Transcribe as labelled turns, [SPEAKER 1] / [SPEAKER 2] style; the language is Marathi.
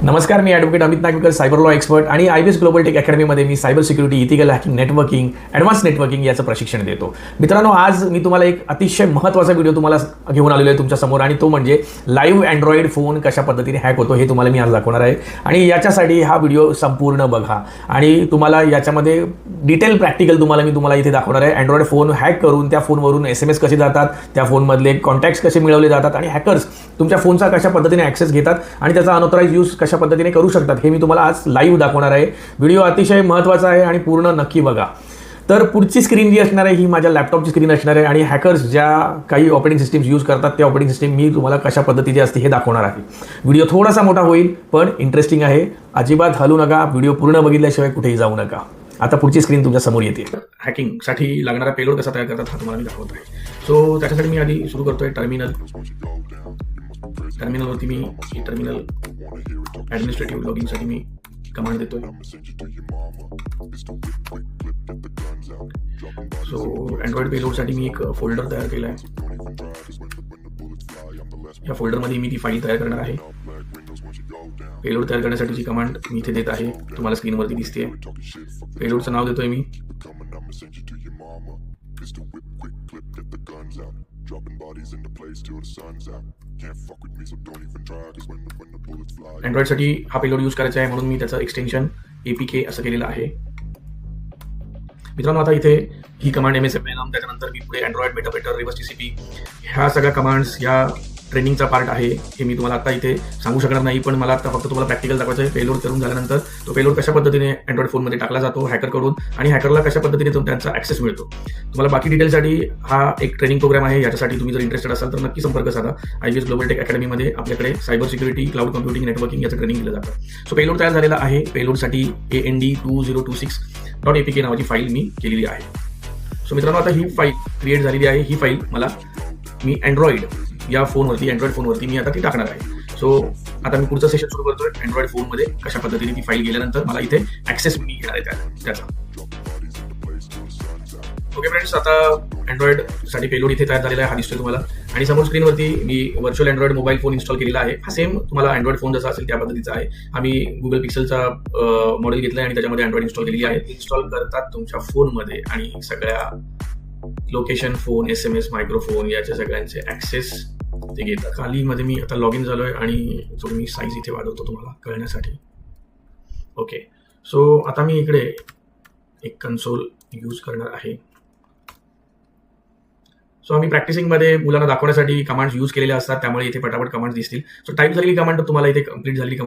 [SPEAKER 1] नमस्कार, मी advocate Amit Nagvekar, cyber law expert आणि IBS ग्लोबल टेक अकॅडमीमध्ये मी cyber security, ethical hacking, networking, advance networking याचं प्रशिक्षण देतो. मित्रांनो, आज मी तुम्हाला एक अतिशय महत्त्वाचा व्हिडिओ तुम्हाला घेऊन आलेलो आहे तुमच्यासमोर, आणि तो म्हणजे लाईव्ह अँड्रॉइड फोन कशा पद्धतीने हॅक होतो हे तुम्हाला मी आज दाखवणार आहे. आणि याच्यासाठी हा व्हिडिओ संपूर्ण बघा आणि तुम्हाला याच्यामध्ये डिटेल प्रॅक्टिकल मी तुम्हाला इथे दाखवणार आहे. अँड्रॉइड फोन हॅक करून त्या फोनवरून SMS कसे जातात, त्या फोनमधले कॉन्टॅक्ट्स कसे मिळवले जातात आणि हॅकर्स तुमच्या फोनचा कशा पद्धतीने ॲक्सेस घेतात आणि त्याचा अनऑथराइज यूज कशा पद्धतीने करू शकतात हे मी तुम्हाला आज लाईव्ह दाखवणार आहे. व्हिडिओ अतिशय महत्त्वाचा आहे आणि पूर्ण नक्की बघा. तर पुढची स्क्रीन जी असणार आहे ही माझ्या लॅपटॉपची स्क्रीन असणार आहे आणि हॅकर्स ज्या काही ऑपरेटिंग सिस्टीम्स यूज करतात त्या ऑपरेटिंग सिस्टीम मी तुम्हाला कशा पद्धतीची असते हे दाखवणार आहे. व्हिडिओ थोडासा मोठा होईल पण इंटरेस्टिंग आहे. अजिबात हलू नका, व्हिडिओ पूर्ण बघितल्याशिवाय कुठेही जाऊ नका. आता पुढची स्क्रीन तुमच्या समोर येते. हॅकिंगसाठी लागणारा पेलोड कसा तयार करतात हा तुम्हाला मी दाखवत आहे. सो त्याच्यासाठी मी आधी सुरू करतोय टर्मिनलवरती मी टर्मिनल ॲडमिनिस्ट्रेटिव्ह लॉगिनसाठी मी कमांड देतोय. सो अँड्रॉइड पेलोडसाठी मी एक फोल्डर तयार केला आहे. या फोल्डरमध्ये मी ती फाईल तयार करणार आहे. पेलोड तयार करण्यासाठीची कमांड मी इथे देत आहे, तुम्हाला स्क्रीनवरती दिसते. पेलोडचं नाव देतोय मी. अँड्रॉइडसाठी हा पेलोड यूज करायचा आहे म्हणून मी त्याचं एक्सटेन्शन APK असं केलेलं आहे. मित्रांनो, आता इथे ही कमांड MSFNum, त्याच्यानंतर मी पुढे अँड्रॉइड बेटा बेटर, रिव्हर्स TCP ह्या सगळ्या कमांड्स ह्या ट्रेनिंगचा पार्ट आहे. हे मी तुम्हाला आता इथे सांगू शकणार नाही, पण मला आता फक्त तुम्हाला प्रॅक्टिकल दाखवायचं आहे. पेलोड करून झाल्यानंतर तो पेलोड कशा पद्धतीने अँड्रॉइड फोनमध्ये टाकला जातो हॅकरकडून आणि हॅकरला कशा पद्धतीने त्यांचा ॲक्सेस मिळतो. तुम्हाला बाकी डिटेलसाठी हा एक ट्रेनिंग प्रोग्राम आहे. याच्यासाठी तुम्ही जर इंटरेस्टेड असाल तर नक्की संपर्क साधा. IBS ग्लोबल टेक अकॅडमीमध्ये आपल्याकडे cyber security, cloud computing, networking याचं ट्रेनिंग दिलं जातं. सो पेलोड तयार झालेला आहे. पेलोडसाठी AND2026.APK नावाची फाईल मी केलेली आहे. सो मित्रांनो, आता ही फाईल क्रिएट झालेली आहे. ही फाईल मी अँड्रॉइड फोनवरती मी आता ती टाकणार आहे. सो आता मी पुढचं सेशन सुरू करतोय. अँड्रॉइड फोनमध्ये कशा पद्धतीने ती फाईल गेल्यानंतर मला इथे ॲक्सेस मी घेणार आहे त्याचा. ओके फ्रेंड्स, आता अँड्रॉइडसाठी पेलोड इथे तयार झालेला आहे, हा दिसतोय तुम्हाला. आणि समोर स्क्रीनवरती मी virtual android mobile phone install केलेला आहे. हा सेम तुम्हाला अँड्रॉइड फोन जसा असेल त्या पद्धतीचा आहे. आम्ही गुगल पिक्सेलचा मॉडेल घेतला आहे आणि त्याच्यामध्ये अँड्रॉइड इन्स्टॉल केलेली आहे. इन्स्टॉल करतात तुमच्या फोनमध्ये आणि सगळ्या लोकेशन, फोन, SMS, मायक्रोफोन याच्या सगळ्यांचे ॲक्सेस ते घेतात. खालीमध्ये मी आता लॉग इन झालोय आणि जो मी साईज इथे वाढवतो तुम्हाला कळण्यासाठी. ओके, सो आता मी इकडे एक कन्सोल यूज करणार आहे. सो आम्ही प्रॅक्टिसिंगमध्ये मुलांना दाखवण्यासाठी कमांड्स यूज केलेल्या असतात, त्यामुळे इथे पटापट कमांड्स दिसतील. सो टाईप झालेली कमांड तुम्हाला इथे कंप्लीट झालेली